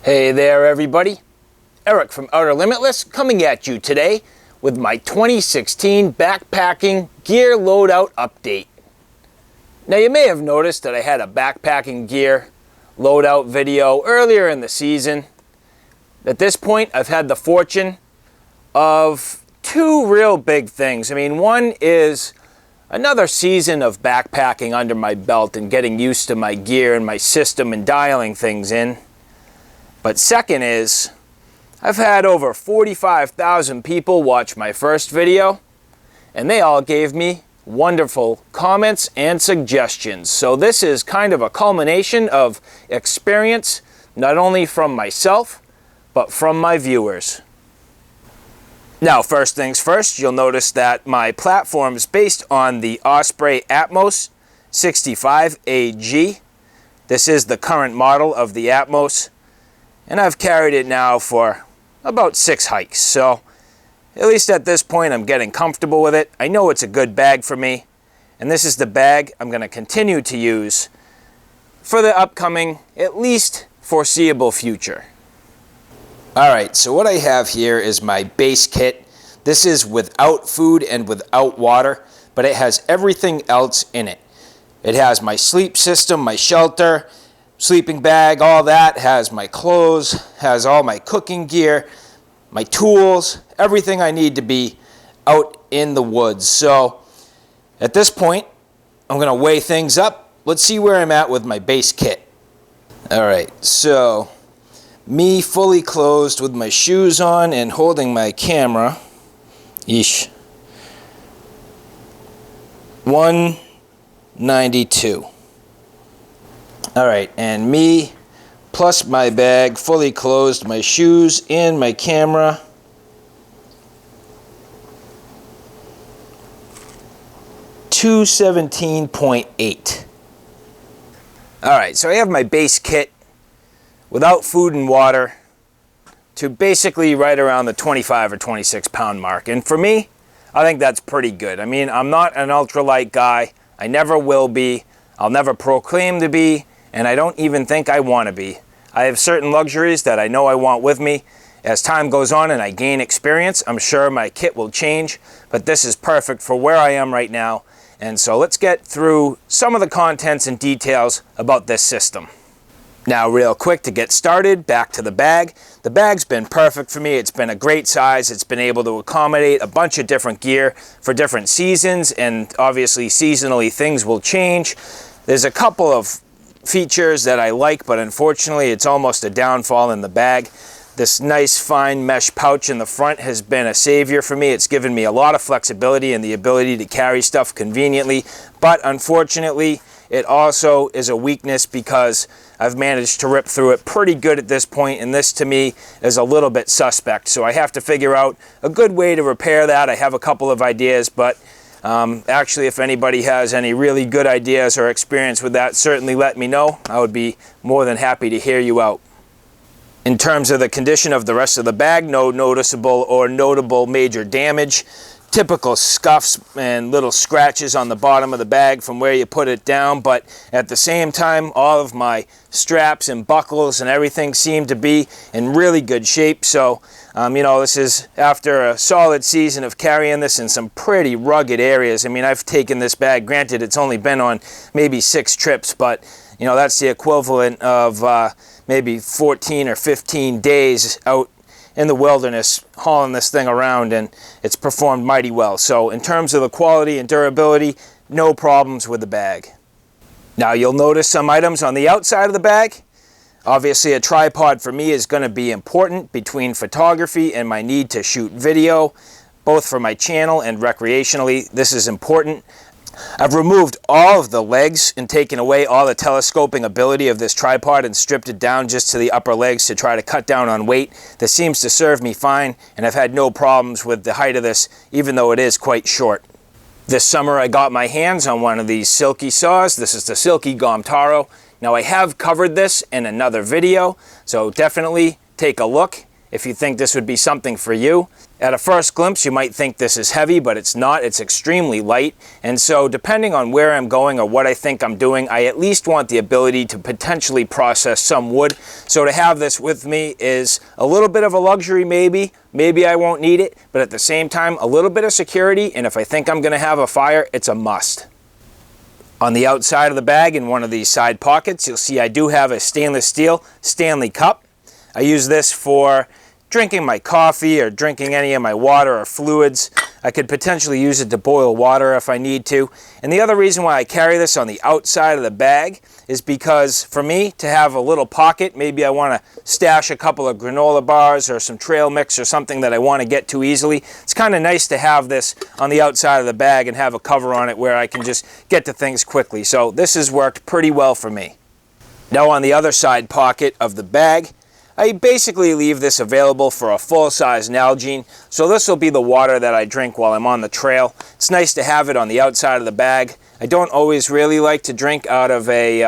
Hey there everybody, Eric from Outer Limitless coming at you today with my 2016 backpacking gear loadout update. Now you may have noticed that I had a backpacking gear loadout video earlier in the season. At this point I've had the fortune of two real big things. I mean, one is another season of backpacking under my belt and getting used to my gear and my system and dialing things in. But second is, I've had over 45,000 people watch my first video, and they all gave me wonderful comments and suggestions. So this is kind of a culmination of experience, not only from myself, but from my viewers. Now, first things first, you'll notice that my platform is based on the Osprey Atmos 65 AG. This is the current model of the Atmos. And I've carried it now for about 6 hikes, so at least at this point I'm getting comfortable with it. I know it's a good bag for me, and this is the bag I'm going to continue to use for the upcoming, at least foreseeable future. Alright, so what I have here is my base kit. This is without food and without water, but it has everything else in it. It has my sleep system, my shelter, sleeping bag, all that, has my clothes, has all my cooking gear, my tools, everything I need to be out in the woods. So at this point, I'm going to weigh things up. Let's see where I'm at with my base kit. Alright, so me fully clothed with my shoes on and holding my camera. Yeesh. 192. Alright, and me plus my bag, fully closed, my shoes and my camera. $217.8. Alright, so I have my base kit without food and water to basically right around the 25 or 26 pound mark. And for me, I think that's pretty good. I mean, I'm not an ultralight guy. I never will be. I'll never proclaim to be. And I don't even think I want to be. I have certain luxuries that I know I want with me. As time goes on and I gain experience, I'm sure my kit will change, but this is perfect for where I am right now. And so let's get through some of the contents and details about this system. Now, real quick to get started, back to the bag. The bag's been perfect for me. It's been a great size. It's been able to accommodate a bunch of different gear for different seasons, and obviously seasonally things will change. There's a couple of features that I like, but unfortunately it's almost a downfall in the bag. This nice fine mesh pouch in the front has been a savior for me. It's given me a lot of flexibility and the ability to carry stuff conveniently, but unfortunately it also is a weakness because I've managed to rip through it pretty good at this point, and this to me is a little bit suspect. So I have to figure out a good way to repair that. I have a couple of ideas, but actually, if anybody has any really good ideas or experience with that, certainly let me know. I would be more than happy to hear you out. In terms of the condition of the rest of the bag, no noticeable or notable major damage. Typical scuffs and little scratches on the bottom of the bag from where you put it down, but at the same time, all of my straps and buckles and everything seem to be in really good shape. So, you know, this is after a solid season of carrying this in some pretty rugged areas. I mean, I've taken this bag, granted it's only been on maybe 6 trips, but, you know, that's the equivalent of maybe 14 or 15 days out in the wilderness hauling this thing around, and it's performed mighty well. So in terms of the quality and durability, no problems with the bag. Now you'll notice some items on the outside of the bag. Obviously a tripod for me is going to be important between photography and my need to shoot video, both for my channel and recreationally. This is important. I've removed all of the legs and taken away all the telescoping ability of this tripod and stripped it down just to the upper legs to try to cut down on weight. This seems to serve me fine, and I've had no problems with the height of this, even though it is quite short. This summer I got my hands on one of these silky saws. This is the Silky Gomtaro. Now I have covered this in another video, so definitely take a look if you think this would be something for you. At a first glimpse, you might think this is heavy, but it's not. It's extremely light. And so depending on where I'm going or what I think I'm doing, I at least want the ability to potentially process some wood. So to have this with me is a little bit of a luxury maybe. Maybe I won't need it, but at the same time, a little bit of security. And if I think I'm going to have a fire, it's a must. On the outside of the bag, in one of these side pockets, you'll see I do have a stainless steel Stanley cup. I use this for drinking my coffee or drinking any of my water or fluids. I could potentially use it to boil water if I need to. And the other reason why I carry this on the outside of the bag is because for me to have a little pocket, maybe I want to stash a couple of granola bars or some trail mix or something that I want to get to easily. It's kind of nice to have this on the outside of the bag and have a cover on it where I can just get to things quickly. So this has worked pretty well for me. Now on the other side pocket of the bag, I basically leave this available for a full-size Nalgene, so this will be the water that I drink while I'm on the trail. It's nice to have it on the outside of the bag. I don't always really like to drink out of a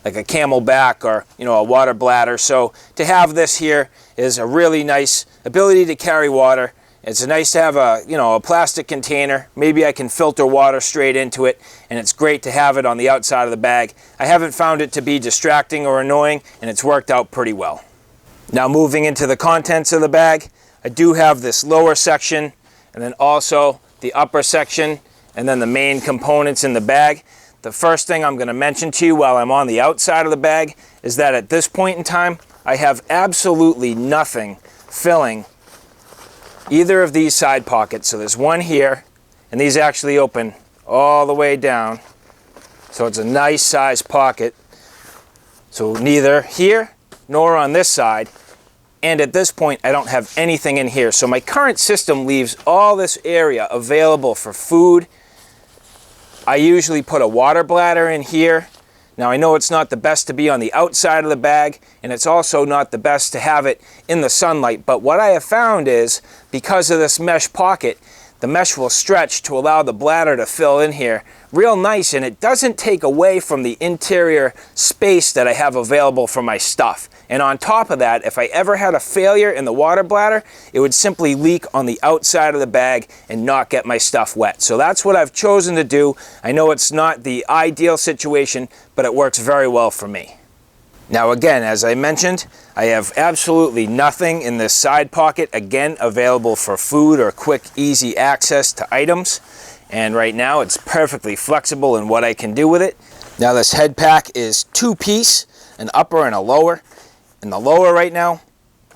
like a Camelback or a water bladder, so to have this here is a really nice ability to carry water. It's nice to have a plastic container. Maybe I can filter water straight into it, and it's great to have it on the outside of the bag. I haven't found it to be distracting or annoying, and it's worked out pretty well. Now moving into the contents of the bag, I do have this lower section and then also the upper section and then the main components in the bag. The first thing I'm going to mention to you while I'm on the outside of the bag is that at this point in time, I have absolutely nothing filling either of these side pockets. So there's one here, and these actually open all the way down. So it's a nice size pocket. So neither here nor on this side, and at this point I don't have anything in here. So my current system leaves all this area available for food. I usually put a water bladder in here. Now I know it's not the best to be on the outside of the bag, and it's also not the best to have it in the sunlight, but what I have found is because of this mesh pocket, the mesh will stretch to allow the bladder to fill in here real nice, and it doesn't take away from the interior space that I have available for my stuff. And on top of that, if I ever had a failure in the water bladder, it would simply leak on the outside of the bag and not get my stuff wet. So that's what I've chosen to do. I know it's not the ideal situation, but it works very well for me. Now again, as I mentioned, I have absolutely nothing in this side pocket, again available for food or quick, easy access to items. And right now it's perfectly flexible in what I can do with it. Now this head pack is two-piece, an upper and a lower. In the lower right now,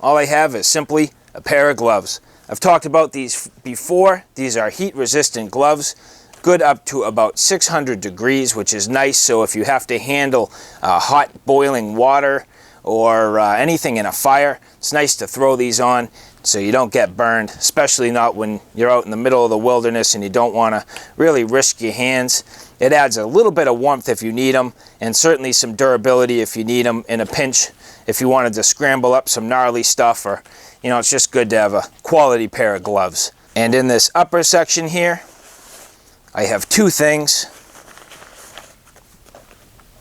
all I have is simply a pair of gloves. I've talked about these before. These are heat-resistant gloves, good up to about 600 degrees, which is nice. So if you have to handle hot boiling water or anything in a fire, it's nice to throw these on so you don't get burned, especially not when you're out in the middle of the wilderness and you don't want to really risk your hands. It adds a little bit of warmth if you need them, and certainly some durability if you need them in a pinch, if you wanted to scramble up some gnarly stuff, or it's just good to have a quality pair of gloves. And in this upper section here, I have two things.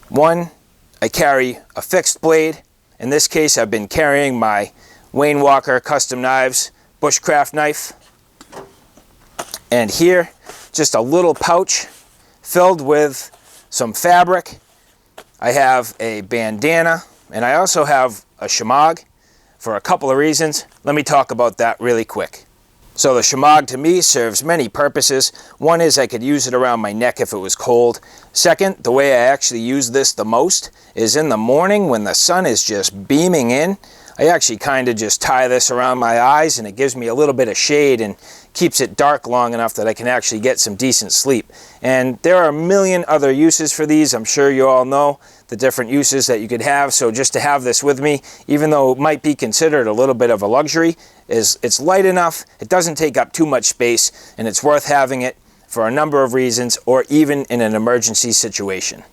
One, I carry a fixed blade. In this case, I've been carrying my Wayne Walker Custom Knives bushcraft knife. And here, just a little pouch filled with some fabric. I have a bandana, and I also have a shemagh for a couple of reasons. Let me talk about that really quick. So the shemagh to me serves many purposes. One is I could use it around my neck if it was cold. Second, the way I actually use this the most is in the morning when the sun is just beaming in. I actually kind of just tie this around my eyes, and it gives me a little bit of shade and keeps it dark long enough that I can actually get some decent sleep. And there are a million other uses for these. I'm sure you all know the different uses that you could have. So just to have this with me, even though it might be considered a little bit of a luxury, it's light enough, it doesn't take up too much space, and it's worth having it for a number of reasons, or even in an emergency situation.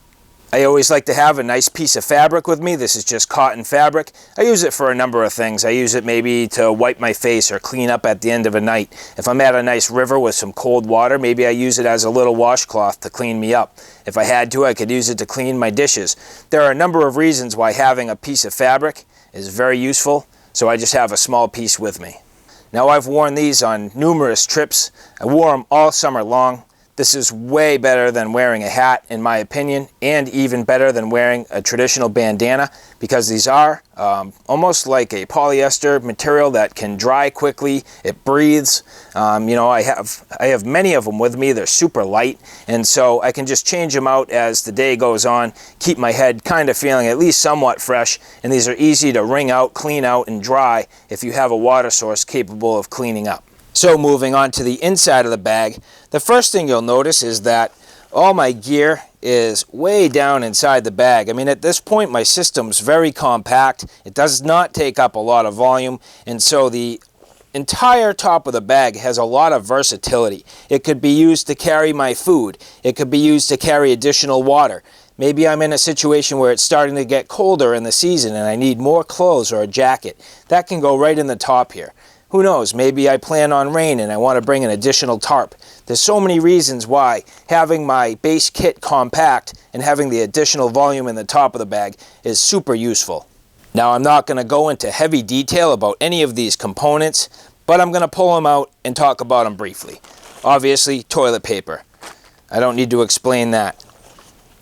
I always like to have a nice piece of fabric with me. This is just cotton fabric. I use it for a number of things. I use it maybe to wipe my face or clean up at the end of a night. If I'm at a nice river with some cold water, maybe I use it as a little washcloth to clean me up. If I had to, I could use it to clean my dishes. There are a number of reasons why having a piece of fabric is very useful. so I just have a small piece with me. Now, I've worn these on numerous trips. I wore them all summer long. This is way better than wearing a hat, in my opinion, and even better than wearing a traditional bandana, because these are almost like a polyester material that can dry quickly. It breathes. I have many of them with me. They're super light, and so I can just change them out as the day goes on, keep my head kind of feeling at least somewhat fresh, and these are easy to wring out, clean out, and dry if you have a water source capable of cleaning up. So moving on to the inside of the bag, the first thing you'll notice is that all my gear is way down inside the bag. I mean, at this point, my system's very compact. It does not take up a lot of volume, and so the entire top of the bag has a lot of versatility. It could be used to carry my food. It could be used to carry additional water. Maybe I'm in a situation where it's starting to get colder in the season and I need more clothes or a jacket. That can go right in the top here. Who knows, maybe I plan on rain and I want to bring an additional tarp. There's so many reasons why having my base kit compact and having the additional volume in the top of the bag is super useful. Now, I'm not going to go into heavy detail about any of these components, but I'm going to pull them out and talk about them briefly. Obviously, toilet paper. I don't need to explain that.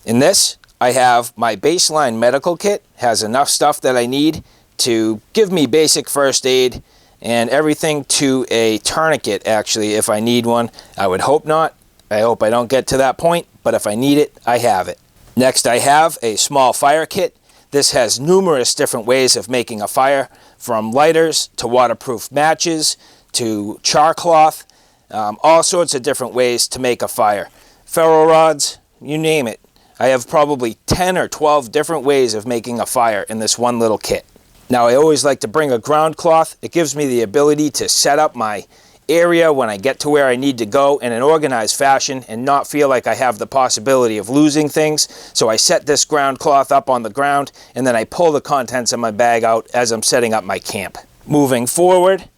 In this, I have my baseline medical kit. Has enough stuff that I need to give me basic first aid, and everything to a tourniquet, actually, if I need one. I would hope not. I hope I don't get to that point, but if I need it, I have it. Next, I have a small fire kit. This has numerous different ways of making a fire, from lighters to waterproof matches to char cloth, all sorts of different ways to make a fire. Ferro rods, you name it. I have probably 10 or 12 different ways of making a fire in this one little kit. Now, I always like to bring a ground cloth. It gives me the ability to set up my area when I get to where I need to go in an organized fashion and not feel like I have the possibility of losing things. So I set this ground cloth up on the ground, and then I pull the contents of my bag out as I'm setting up my camp. Moving forward,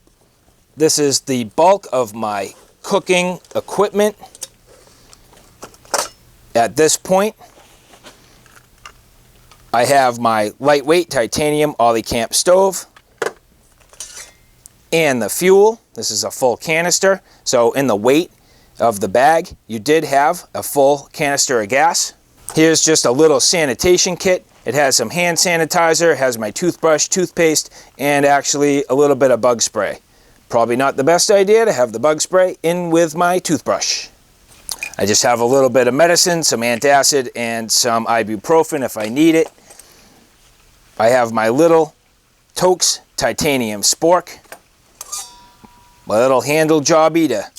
this is the bulk of my cooking equipment. At this point, I have my lightweight titanium Ollie Camp stove and the fuel. This is a full canister, so in the weight of the bag, you did have a full canister of gas. Here's just a little sanitation kit. It has some hand sanitizer, it has my toothbrush, toothpaste, and actually a little bit of bug spray. Probably not the best idea to have the bug spray in with my toothbrush. I just have a little bit of medicine, some antacid, and some ibuprofen if I need it. I have my little Tokes titanium spork, my little handle jobby to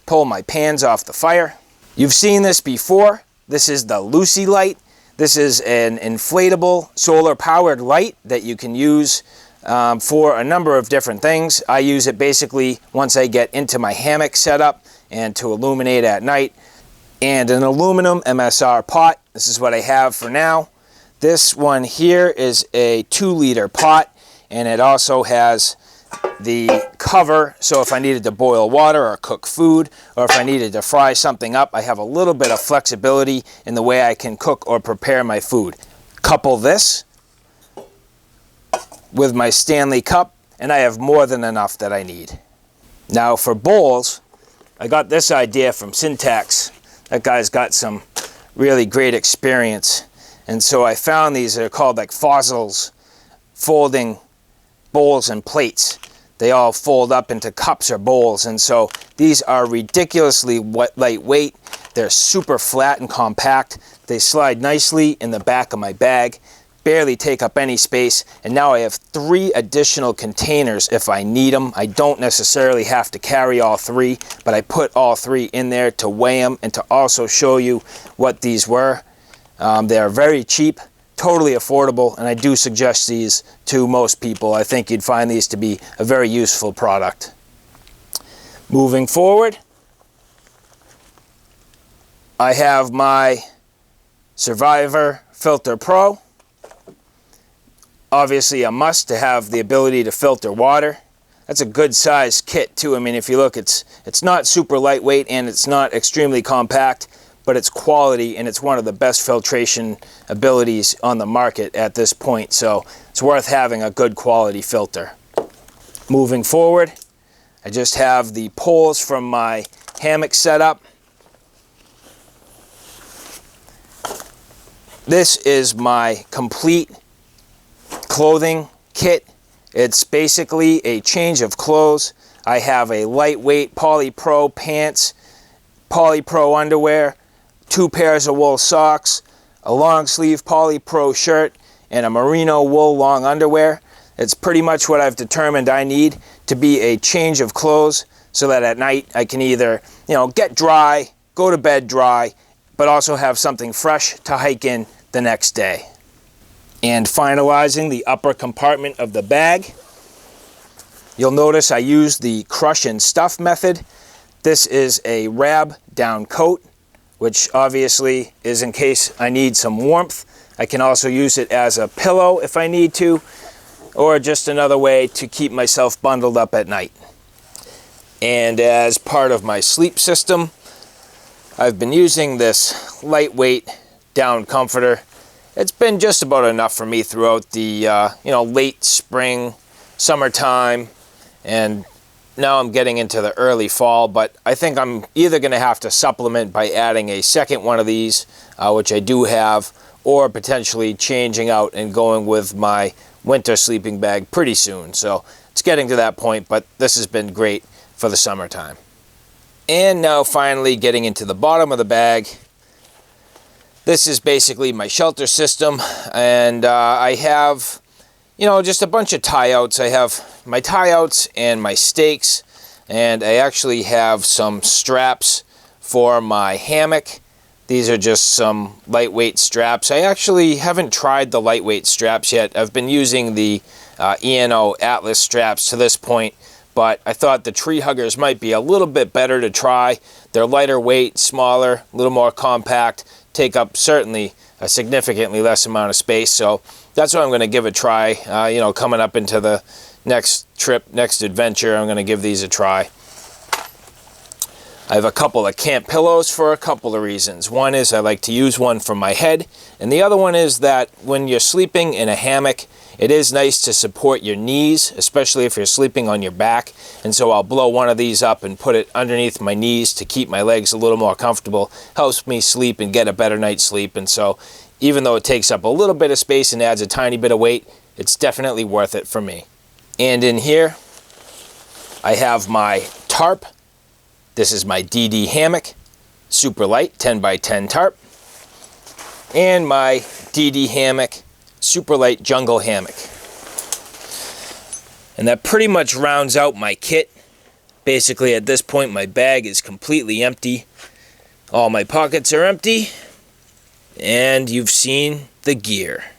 pull my pans off the fire. You've seen this before. This is the Luci light. This is an inflatable solar powered light that you can use for a number of different things. I use it basically once I get into my hammock setup and to illuminate at night. And an aluminum MSR pot. This is what I have for now. This one here is a 2-liter pot, and it also has the cover, so if I needed to boil water or cook food, or if I needed to fry something up, I have a little bit of flexibility in the way I can cook or prepare my food. Couple this with my Stanley cup, and I have more than enough that I need. Now for bowls, I got this idea from Syntax. That guy's got some really great experience. And so I found these that are called like fossils, folding bowls and plates. They all fold up into cups or bowls. And so these are ridiculously lightweight. They're super flat and compact. They slide nicely in the back of my bag, barely take up any space. And now I have 3 additional containers if I need them. I don't necessarily have to carry all 3, but I put all 3 in there to weigh them and to also show you what these were. They are very cheap, totally affordable, and I do suggest these to most people. I think you'd find these to be a very useful product. Moving forward, I have my Survivor Filter Pro. Obviously a must to have the ability to filter water. That's a good size kit too. I mean, if you look, it's not super lightweight and it's not extremely compact, but it's quality and it's one of the best filtration abilities on the market at this point. So it's worth having a good quality filter. Moving forward, I just have the poles from my hammock set up. This is my complete clothing kit. It's basically a change of clothes. I have a lightweight polypro pants, polypro underwear, 2 pairs of wool socks, a long sleeve polypro shirt, and a merino wool long underwear. It's pretty much what I've determined I need to be a change of clothes so that at night I can either, get dry, go to bed dry, but also have something fresh to hike in the next day. And finalizing the upper compartment of the bag, you'll notice I use the crush and stuff method. This is a rab down coat, which obviously is in case I need some warmth. I can also use it as a pillow if I need to, or just another way to keep myself bundled up at night. And as part of my sleep system, I've been using this lightweight down comforter. It's been just about enough for me throughout the late spring, summertime, and now I'm getting into the early fall, but I think I'm either going to have to supplement by adding a second one of these, which I do have, or potentially changing out and going with my winter sleeping bag pretty soon. So it's getting to that point, but this has been great for the summertime. And now finally getting into the bottom of the bag. This is basically my shelter system, and I have, just a bunch of tie-outs. I have my tie-outs and my stakes, and I actually have some straps for my hammock. These are just some lightweight straps. I actually haven't tried the lightweight straps yet. I've been using the ENO Atlas straps to this point, but I thought the tree huggers might be a little bit better to try. They're lighter weight, smaller, a little more compact, take up certainly a significantly less amount of space. So that's what I'm going to give a try. Coming up into the next trip, next adventure, I'm going to give these a try. I have a couple of camp pillows for a couple of reasons. One is I like to use one for my head, and the other one is that when you're sleeping in a hammock, it is nice to support your knees, especially if you're sleeping on your back. And so I'll blow one of these up and put it underneath my knees to keep my legs a little more comfortable. Helps me sleep and get a better night's sleep. And so even though it takes up a little bit of space and adds a tiny bit of weight, it's definitely worth it for me. And in here, I have my tarp. This is my DD hammock, super light, 10 by 10 tarp. And my DD hammock, super light jungle hammock. And that pretty much rounds out my kit. Basically at this point my bag is completely empty. All my pockets are empty. And you've seen the gear.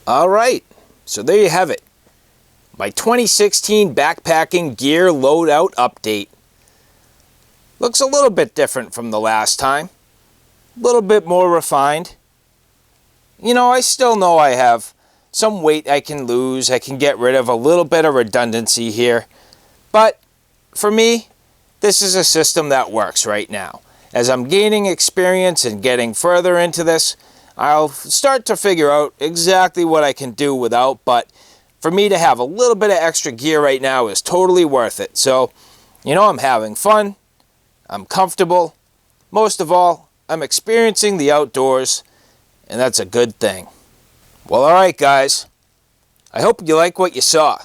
Alright, so there you have it. My 2016 backpacking gear loadout update. Looks a little bit different from the last time. A little bit more refined. I still know I have some weight I can lose. I can get rid of a little bit of redundancy here. But for me, this is a system that works right now. As I'm gaining experience and getting further into this, I'll start to figure out exactly what I can do without. But for me to have a little bit of extra gear right now is totally worth it. So, I'm having fun. I'm comfortable. Most of all, I'm experiencing the outdoors. And that's a good thing. Well, alright guys. I hope you like what you saw.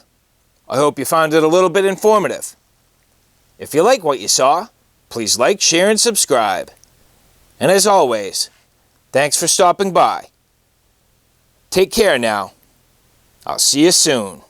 I hope you found it a little bit informative. If you like what you saw, please like, share, and subscribe. And as always, thanks for stopping by. Take care now. I'll see you soon.